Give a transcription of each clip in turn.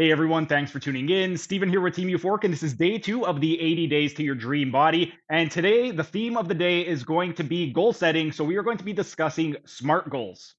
Hey everyone, thanks for tuning in. Steven here with Team Euphoric, and this is day 2 of the 80 Days to Your Dream Body. And today, the theme of the day is going to be goal setting. So we are going to be discussing SMART goals.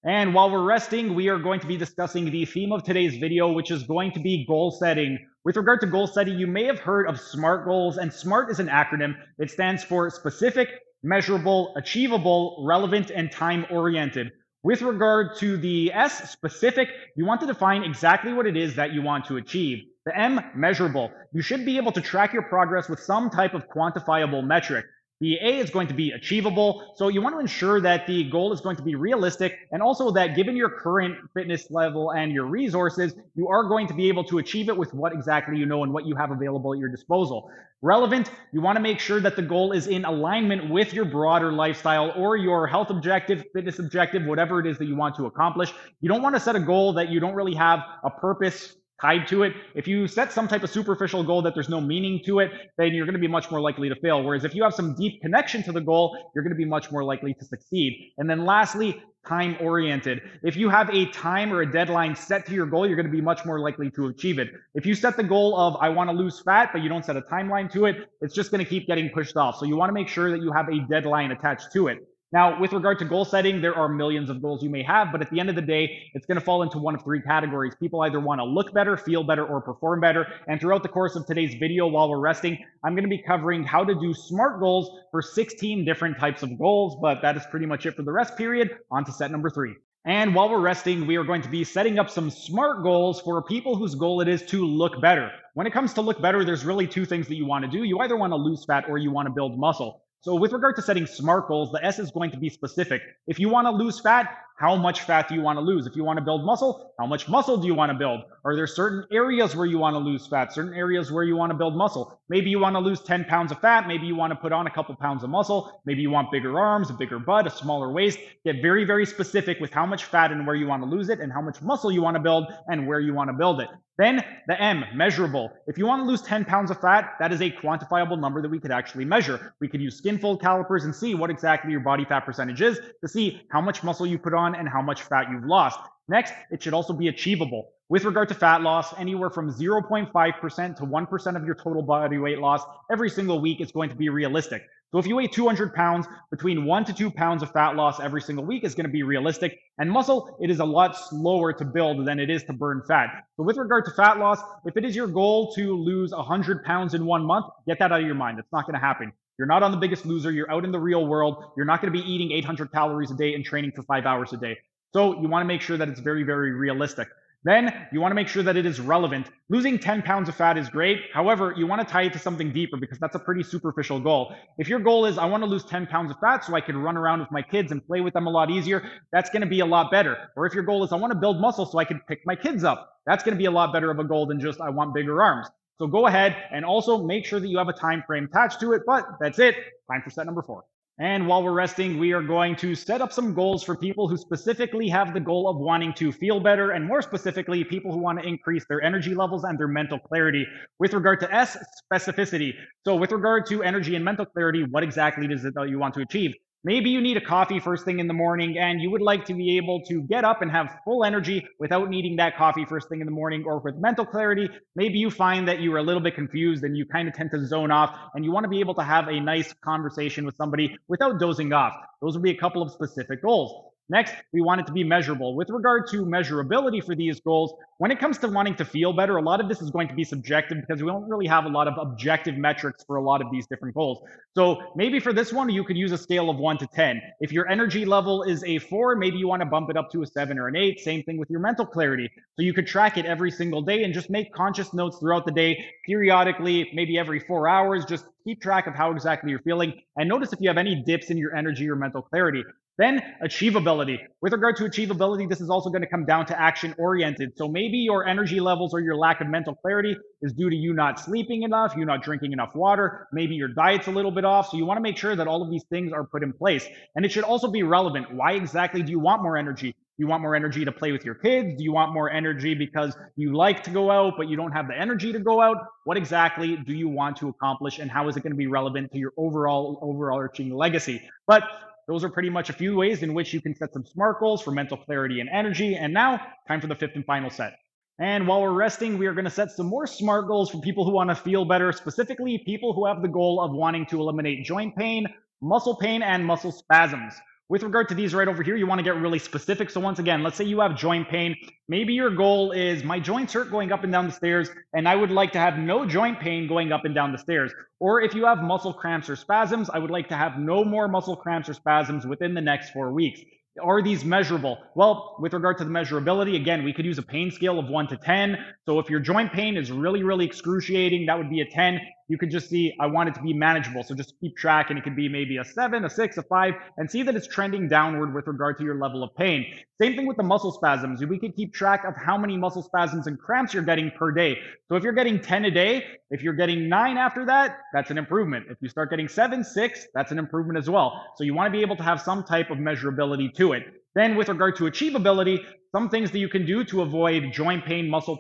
And while we're resting, we are going to be discussing the theme of today's video, which is going to be goal setting. With regard to goal setting, you may have heard of SMART goals, and SMART is an acronym. It stands for specific, measurable, achievable, relevant, and time-oriented. With regard to the S, specific, you want to define exactly what it is that you want to achieve. The M, measurable. You should be able to track your progress with some type of quantifiable metric. The A is going to be achievable. So you want to ensure that the goal is going to be realistic, and also that given your current fitness level and your resources, you are going to be able to achieve it with what exactly you know and what you have available at your disposal. Relevant, you want to make sure that the goal is in alignment with your broader lifestyle or your health objective, fitness objective, whatever it is that you want to accomplish. You don't want to set a goal that you don't really have a purpose tied to it. If you set some type of superficial goal that there's no meaning to it, then you're going to be much more likely to fail. Whereas if you have some deep connection to the goal, you're going to be much more likely to succeed. And then lastly, time oriented. If you have a time or a deadline set to your goal, you're going to be much more likely to achieve it. If you set the goal of, I want to lose fat, but you don't set a timeline to it, it's just going to keep getting pushed off. So you want to make sure that you have a deadline attached to it. Now, with regard to goal setting, there are millions of goals you may have, but at the end of the day, it's going to fall into one of three categories. People either want to look better, feel better, or perform better. And throughout the course of today's video, while we're resting, I'm going to be covering how to do SMART goals for 16 different types of goals, but that is pretty much it for the rest period. On to set number 3. And while we're resting, we are going to be setting up some SMART goals for people whose goal it is to look better. When it comes to look better, there's really two things that you want to do. You either want to lose fat or you want to build muscle. So with regard to setting SMART goals, the S is going to be specific. If you want to lose fat, how much fat do you want to lose? If you want to build muscle, how much muscle do you want to build? Are there certain areas where you want to lose fat, certain areas where you want to build muscle? Maybe you want to lose 10 pounds of fat. Maybe you want to put on a couple pounds of muscle. Maybe you want bigger arms, a bigger butt, a smaller waist. Get very, very specific with how much fat and where you want to lose it, and how much muscle you want to build and where you want to build it. Then the M, measurable. If you want to lose 10 pounds of fat, that is a quantifiable number that we could actually measure. We could use skin fold calipers and see what exactly your body fat percentage is to see how much muscle you put on and how much fat you've lost. Next, it should also be achievable. With regard to fat loss, anywhere from 0.5% to 1% of your total body weight loss every single week is going to be realistic. So if you weigh 200 pounds, between 1 to 2 pounds of fat loss every single week is going to be realistic. And muscle, it is a lot slower to build than it is to burn fat. So with regard to fat loss, if it is your goal to lose 100 pounds in 1 month, get that out of your mind. It's not going to happen. You're not on The Biggest Loser. You're out in the real world. You're not going to be eating 800 calories a day and training for 5 hours a day. So you want to make sure that it's very, very realistic. Then you want to make sure that it is relevant. Losing 10 pounds of fat is great. However, you want to tie it to something deeper because that's a pretty superficial goal. If your goal is, I want to lose 10 pounds of fat so I can run around with my kids and play with them a lot easier, that's going to be a lot better. Or if your goal is, I want to build muscle so I can pick my kids up, that's going to be a lot better of a goal than just, I want bigger arms. So go ahead and also make sure that you have a time frame attached to it. But that's it. Time for set number 4. And while we're resting, we are going to set up some goals for people who specifically have the goal of wanting to feel better, and more specifically, people who want to increase their energy levels and their mental clarity. With regard to S, specificity. So with regard to energy and mental clarity, what exactly is it that you want to achieve? Maybe you need a coffee first thing in the morning and you would like to be able to get up and have full energy without needing that coffee first thing in the morning. Or with mental clarity, maybe you find that you are a little bit confused and you kind of tend to zone off and you want to be able to have a nice conversation with somebody without dozing off. Those would be a couple of specific goals. Next, we want it to be measurable. With regard to measurability for these goals, when it comes to wanting to feel better, a lot of this is going to be subjective because we don't really have a lot of objective metrics for a lot of these different goals. So maybe for this one, you could use a scale of 1 to 10. If your energy level is a 4, maybe you want to bump it up to a 7 or an 8. Same thing with your mental clarity. So you could track it every single day and just make conscious notes throughout the day, periodically, maybe every 4 hours. Just keep track of how exactly you're feeling and notice if you have any dips in your energy or mental clarity. Then achievability. With regard to achievability, this is also going to come down to action oriented. So maybe your energy levels or your lack of mental clarity is due to you not sleeping enough, you not drinking enough water, maybe your diet's a little bit off. So you want to make sure that all of these things are put in place. And it should also be relevant. Why exactly do you want more energy? Do you want more energy to play with your kids? Do you want more energy because you like to go out, but you don't have the energy to go out? What exactly do you want to accomplish, and how is it going to be relevant to your overarching legacy? But those are pretty much a few ways in which you can set some SMART goals for mental clarity and energy. And now, time for the fifth and final set. And while we're resting, we are going to set some more SMART goals for people who want to feel better, specifically people who have the goal of wanting to eliminate joint pain, and muscle spasms. With regard to these right over here, you want to get really specific. So once again, let's say you have joint pain. Maybe your goal is my joints hurt going up and down the stairs, and I would like to have no joint pain going up and down the stairs. Or if you have muscle cramps or spasms, I would like to have no more muscle cramps or spasms within the next 4 weeks. Are these measurable? Well, with regard to the measurability, again, we could use a pain scale of 1 to 10. So if your joint pain is really, really excruciating, that would be a 10. You could just see, I want it to be manageable. So just keep track, and it could be maybe a 7, a 6, a 5, and see that it's trending downward with regard to your level of pain. Same thing with the muscle spasms. We could keep track of how many muscle spasms and cramps you're getting per day. So if you're getting 10 a day, if you're getting 9 after that, that's an improvement. If you start getting 7, 6, that's an improvement as well. So you want to be able to have some type of measurability to it. Then with regard to achievability, some things that you can do to avoid joint pain, muscle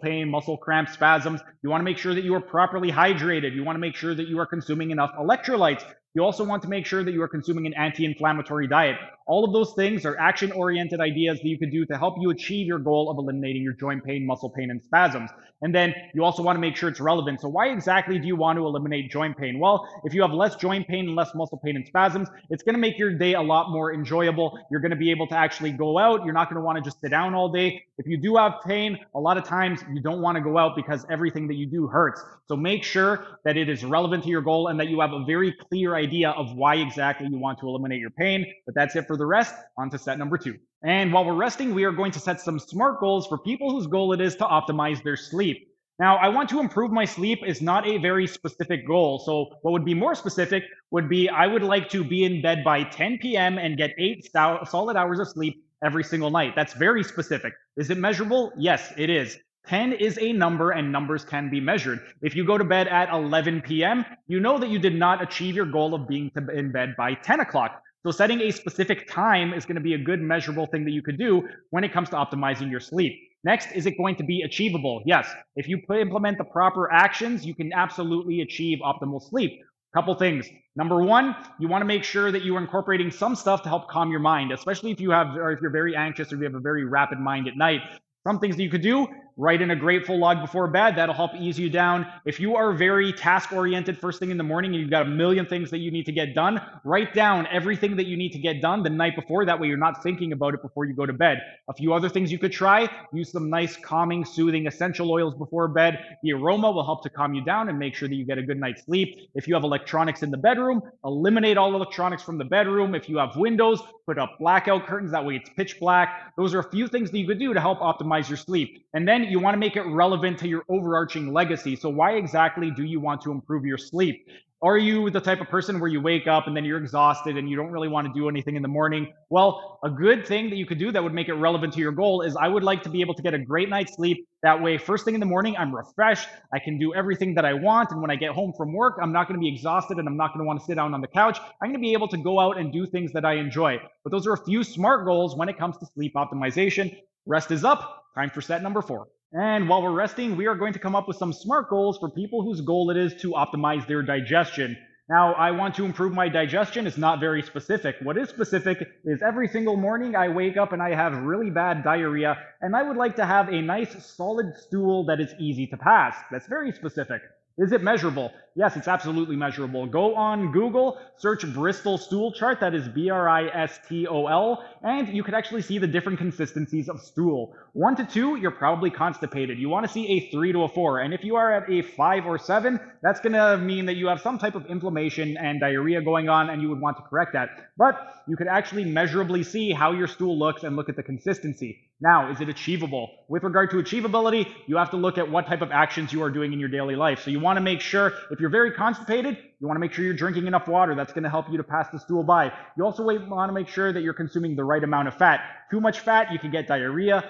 cramp, spasms. You want to make sure that you are properly hydrated. You want to make sure that you are consuming enough electrolytes. You also want to make sure that you are consuming an anti-inflammatory diet. All of those things are action-oriented ideas that you can do to help you achieve your goal of eliminating your joint pain, muscle pain, and spasms. And then you also want to make sure it's relevant. So why exactly do you want to eliminate joint pain? Well, if you have less joint pain and less muscle pain and spasms, it's going to make your day a lot more enjoyable. You're going to be able to actually go out. You're not going to want to just sit down all day. If you do have pain, a lot of times you don't want to go out because everything that you do hurts. So make sure that it is relevant to your goal and that you have a very clear idea of why exactly you want to eliminate your pain. But that's it for the rest. On to set number 2. And while we're resting, we are going to set some SMART goals for people whose goal it is to optimize their sleep. Now, I want to improve my sleep is not a very specific goal. So what would be more specific would be I would like to be in bed by 10 p.m. and get 8 solid hours of sleep every single night. That's very specific. Is it measurable? Yes, it is. 10 is a number, and numbers can be measured. If you go to bed at 11 p.m., you know that you did not achieve your goal of being in bed by 10 o'clock. So setting a specific time is going to be a good measurable thing that you could do when it comes to optimizing your sleep. Next, is it going to be achievable? Yes. If you implement the proper actions, you can absolutely achieve optimal sleep. Couple things. Number one, you want to make sure that you are incorporating some stuff to help calm your mind, especially if you're very anxious or if you have a very rapid mind at night. Some things that you could do, write in a grateful log before bed. That'll help ease you down. If you are very task-oriented first thing in the morning and you've got a million things that you need to get done, write down everything that you need to get done the night before. That way you're not thinking about it before you go to bed. A few other things you could try, use some nice, calming, soothing essential oils before bed. The aroma will help to calm you down and make sure that you get a good night's sleep. If you have electronics in the bedroom, eliminate all electronics from the bedroom. If you have windows, put up blackout curtains. That way it's pitch black. Those are a few things that you could do to help optimize your sleep. And then you want to make it relevant to your overarching legacy. So why exactly do you want to improve your sleep? Are you the type of person where you wake up and then you're exhausted and you don't really want to do anything in the morning? Well, a good thing that you could do that would make it relevant to your goal is I would like to be able to get a great night's sleep. That way, first thing in the morning, I'm refreshed. I can do everything that I want. And when I get home from work, I'm not going to be exhausted and I'm not going to want to sit down on the couch. I'm going to be able to go out and do things that I enjoy. But those are a few SMART goals when it comes to sleep optimization. Rest is up. Time for set number 4. And while we're resting, we are going to come up with some SMART goals for people whose goal it is to optimize their digestion. Now, I want to improve my digestion. It's not very specific. What is specific is every single morning I wake up and I have really bad diarrhea, and I would like to have a nice solid stool that is easy to pass. That's very specific. Is it measurable? Yes, it's absolutely measurable. Go on Google, search Bristol stool chart, that is Bristol, and you can actually see the different consistencies of stool. 1 to 2, you're probably constipated. You want to see a 3 to a 4, and if you are at a 5 or 7, that's going to mean that you have some type of inflammation and diarrhea going on, and you would want to correct that. But you could actually measurably see how your stool looks and look at the consistency. Now, is it achievable? With regard to achievability, you have to look at what type of actions you are doing in your daily life. So you want to make sure, if you're very constipated, you want to make sure you're drinking enough water. That's going to help you to pass the stool by. You also want to make sure that you're consuming the right amount of fat. Too much fat, you can get diarrhea.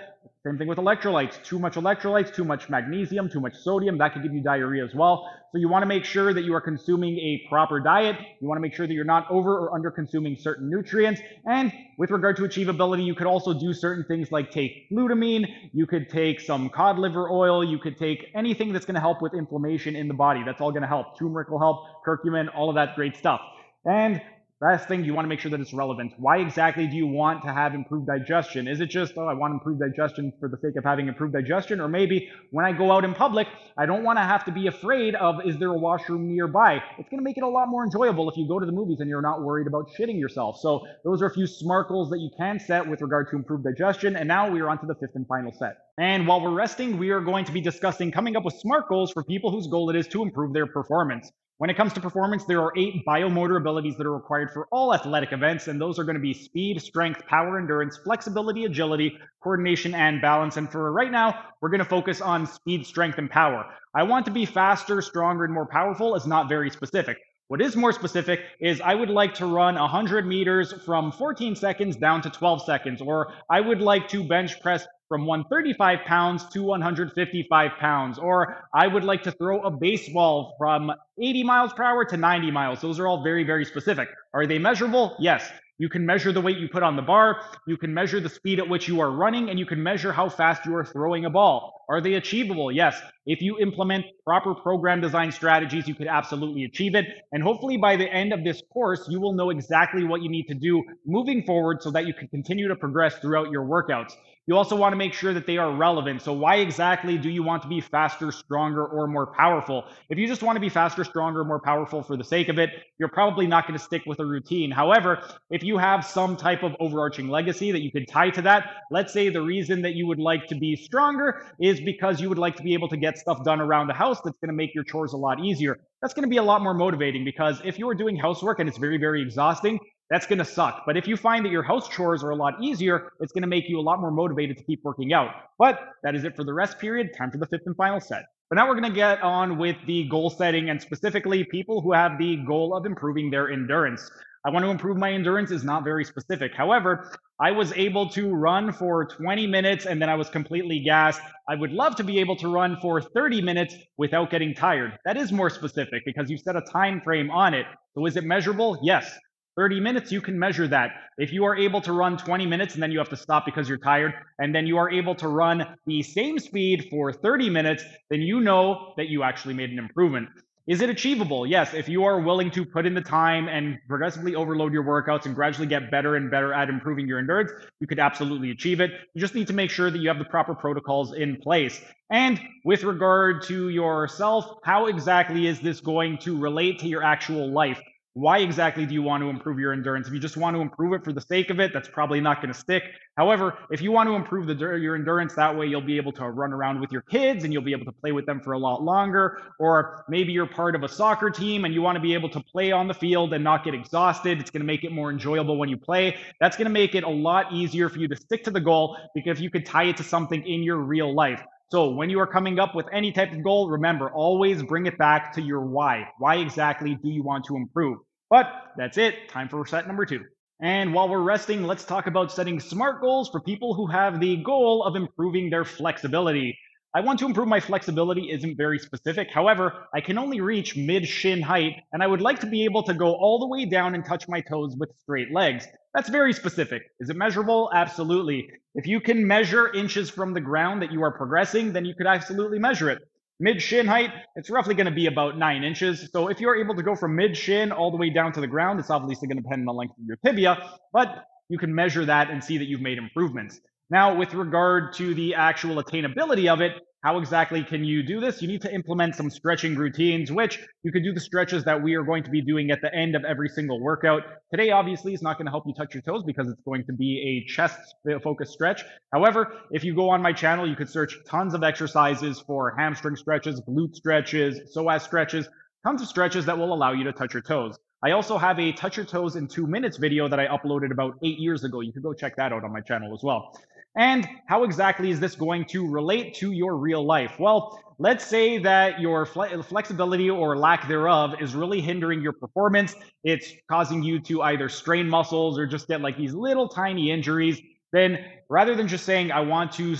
Same thing with electrolytes. Too much electrolytes, too much magnesium, too much sodium, that could give you diarrhea as well. So you want to make sure that you are consuming a proper diet. You want to make sure that you're not over or under consuming certain nutrients. And with regard to achievability, you could also do certain things like take glutamine. You could take some cod liver oil. You could take anything that's going to help with inflammation in the body. That's all going to help. Turmeric will help, curcumin, all of that great stuff. And Last thing, you want to make sure that it's relevant. Why exactly do you want to have improved digestion? Is it just, oh, I want improved digestion for the sake of having improved digestion? Or maybe when I go out in public, I don't want to have to be afraid of, is there a washroom nearby? It's going to make it a lot more enjoyable if you go to the movies and you're not worried about shitting yourself. So those are a few SMART goals that you can set with regard to improved digestion. And now we are on to the fifth and final set. And while we're resting, we are going to be discussing coming up with SMART goals for people whose goal it is to improve their performance. When it comes to performance, there are 8 biomotor abilities that are required for all athletic events, and those are going to be speed, strength, power, endurance, flexibility, agility, coordination, and balance. And for right now, we're going to focus on speed, strength, and power. I want to be faster, stronger, and more powerful is not very specific. What is more specific is I would like to run 100 meters from 14 seconds down to 12 seconds, or I would like to bench press from 135 pounds to 155 pounds, or I would like to throw a baseball from 80 miles per hour to 90 miles. Those are all very, very specific. Are they measurable? Yes. You can measure the weight you put on the bar, you can measure the speed at which you are running, and you can measure how fast you are throwing a ball. Are they achievable? Yes. If you implement proper program design strategies, you could absolutely achieve it. And hopefully by the end of this course, you will know exactly what you need to do moving forward so that you can continue to progress throughout your workouts. You also want to make sure that they are relevant. So why exactly do you want to be faster, stronger, or more powerful? If you just want to be faster, stronger, more powerful for the sake of it, you're probably not going to stick with a routine. However, if you have some type of overarching legacy that you could tie to that, let's say the reason that you would like to be stronger is because you would like to be able to get stuff done around the house that's going to make your chores a lot easier. That's going to be a lot more motivating because if you are doing housework and it's very, very exhausting, that's going to suck. But if you find that your house chores are a lot easier, it's going to make you a lot more motivated to keep working out. But that is it for the rest period. Time for the fifth and final set. But now we're going to get on with the goal setting and specifically people who have the goal of improving their endurance. I want to improve my endurance is not very specific. However, I was able to run for 20 minutes and then I was completely gassed. I would love to be able to run for 30 minutes without getting tired. That is more specific because you set a time frame on it. So is it measurable? Yes. 30 minutes, you can measure that. If you are able to run 20 minutes and then you have to stop because you're tired, and then you are able to run the same speed for 30 minutes, then you know that you actually made an improvement. Is it achievable? Yes, if you are willing to put in the time and progressively overload your workouts and gradually get better and better at improving your endurance, you could absolutely achieve it. You just need to make sure that you have the proper protocols in place. And with regard to yourself, how exactly is this going to relate to your actual life? Why exactly do you want to improve your endurance? If you just want to improve it for the sake of it, that's probably not going to stick. However, if you want to improve your endurance, that way you'll be able to run around with your kids and you'll be able to play with them for a lot longer. Or maybe you're part of a soccer team and you want to be able to play on the field and not get exhausted. It's going to make it more enjoyable when you play. That's going to make it a lot easier for you to stick to the goal because you could tie it to something in your real life. So when you are coming up with any type of goal, remember, always bring it back to your why. Why exactly do you want to improve? But that's it. Time for set number 2. And while we're resting, let's talk about setting SMART goals for people who have the goal of improving their flexibility. I want to improve my flexibility isn't very specific. However, I can only reach mid-shin height, and I would like to be able to go all the way down and touch my toes with straight legs. That's very specific. Is it measurable? Absolutely. If you can measure inches from the ground that you are progressing, then you could absolutely measure it. Mid-shin height, it's roughly going to be about 9 inches. So if you're able to go from mid-shin all the way down to the ground, it's obviously going to depend on the length of your tibia, but you can measure that and see that you've made improvements. Now, with regard to the actual attainability of it, how exactly can you do this? You need to implement some stretching routines, which you could do the stretches that we are going to be doing at the end of every single workout. Today, obviously, is not going to help you touch your toes because it's going to be a chest-focused stretch. However, if you go on my channel, you could search tons of exercises for hamstring stretches, glute stretches, psoas stretches, tons of stretches that will allow you to touch your toes. I also have a touch your toes in 2 minutes video that I uploaded about 8 years ago. You can go check that out on my channel as well. And how exactly is this going to relate to your real life? Well, let's say that your flexibility or lack thereof is really hindering your performance. It's causing you to either strain muscles or just get like these little tiny injuries. Then rather than just saying, I want to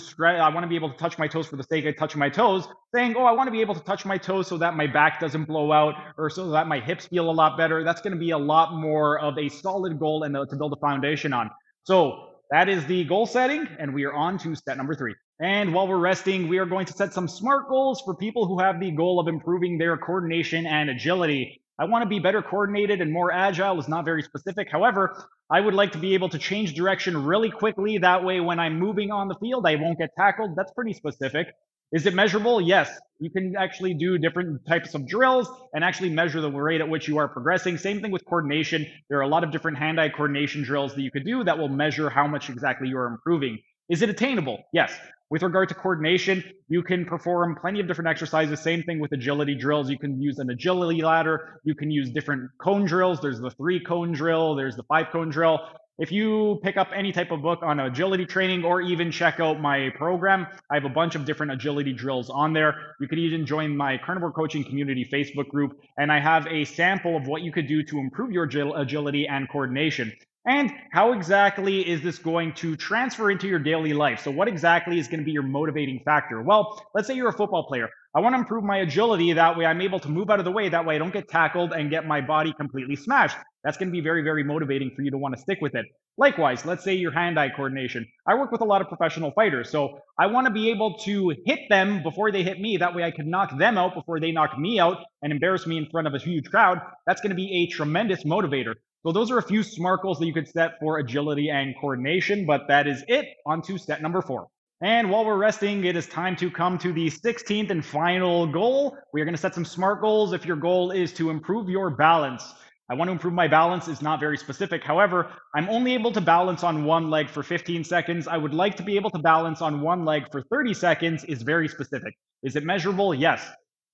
be able to touch my toes for the sake of touching my toes, saying, oh, I want to be able to touch my toes so that my back doesn't blow out or so that my hips feel a lot better. That's going to be a lot more of a solid goal and to build a foundation on. So that is the goal setting, and we are on to step number 3. And while we're resting, we are going to set some SMART goals for people who have the goal of improving their coordination and agility. I want to be better coordinated and more agile is not very specific. However, I would like to be able to change direction really quickly. That way, when I'm moving on the field, I won't get tackled. That's pretty specific. Is it measurable? Yes. You can actually do different types of drills and actually measure the rate at which you are progressing. Same thing with coordination. There are a lot of different hand-eye coordination drills that you could do that will measure how much exactly you are improving. Is it attainable? Yes. With regard to coordination, you can perform plenty of different exercises. Same thing with agility drills. You can use an agility ladder. You can use different cone drills. There's the 3-cone drill. There's the 5-cone drill. If you pick up any type of book on agility training or even check out my program, I have a bunch of different agility drills on there. You could even join my Carnivore Coaching Community Facebook group, and I have a sample of what you could do to improve your agility and coordination. And how exactly is this going to transfer into your daily life? So what exactly is going to be your motivating factor? Well, let's say you're a football player. I want to improve my agility. That way I'm able to move out of the way. That way I don't get tackled and get my body completely smashed. That's going to be very, very motivating for you to want to stick with it. Likewise, let's say your hand-eye coordination. I work with a lot of professional fighters, so I want to be able to hit them before they hit me. That way I can knock them out before they knock me out and embarrass me in front of a huge crowd. That's going to be a tremendous motivator. So those are a few SMART goals that you could set for agility and coordination, but that is it. On to step number 4. And while we're resting, it is time to come to the 16th and final goal. We are going to set some SMART goals. If your goal is to improve your balance, I want to improve my balance is not very specific. However, I'm only able to balance on one leg for 15 seconds. I would like to be able to balance on one leg for 30 seconds is very specific. Is it measurable? Yes.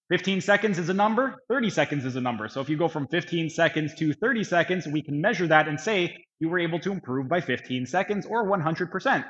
15 seconds is a number, 30 seconds is a number. So if you go from 15 seconds to 30 seconds, we can measure that and say you were able to improve by 15 seconds or 100%.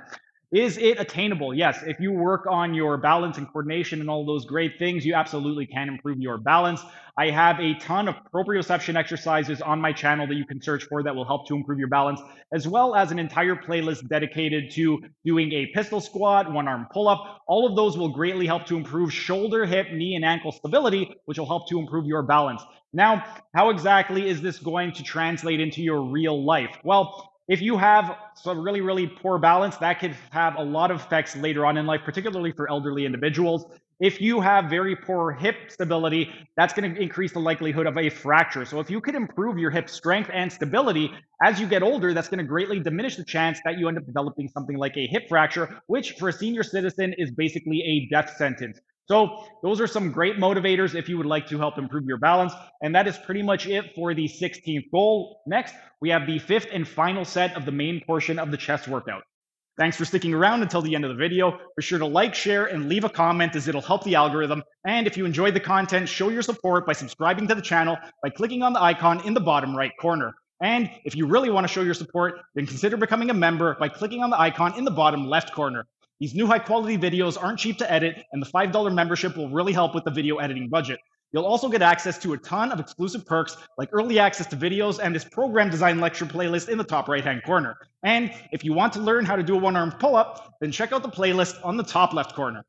Is it attainable? Yes. If you work on your balance and coordination and all those great things, you absolutely can improve your balance. I have a ton of proprioception exercises on my channel that you can search for that will help to improve your balance, as well as an entire playlist dedicated to doing a pistol squat, one-arm pull-up. All of those will greatly help to improve shoulder, hip, knee, and ankle stability, which will help to improve your balance. Now, how exactly is this going to translate into your real life? Well, if you have some really, really poor balance, that could have a lot of effects later on in life, particularly for elderly individuals. If you have very poor hip stability, that's going to increase the likelihood of a fracture. So if you could improve your hip strength and stability as you get older, that's going to greatly diminish the chance that you end up developing something like a hip fracture, which for a senior citizen is basically a death sentence. So those are some great motivators if you would like to help improve your balance. And that is pretty much it for the 16th goal. Next, we have the 5th and final set of the main portion of the chest workout. Thanks for sticking around until the end of the video. Be sure to like, share, and leave a comment as it'll help the algorithm. And if you enjoyed the content, show your support by subscribing to the channel by clicking on the icon in the bottom right corner. And if you really want to show your support, then consider becoming a member by clicking on the icon in the bottom left corner. These new high-quality videos aren't cheap to edit, and the $5 membership will really help with the video editing budget. You'll also get access to a ton of exclusive perks like early access to videos and this program design lecture playlist in the top right-hand corner. And if you want to learn how to do a one-arm pull-up, then check out the playlist on the top left corner.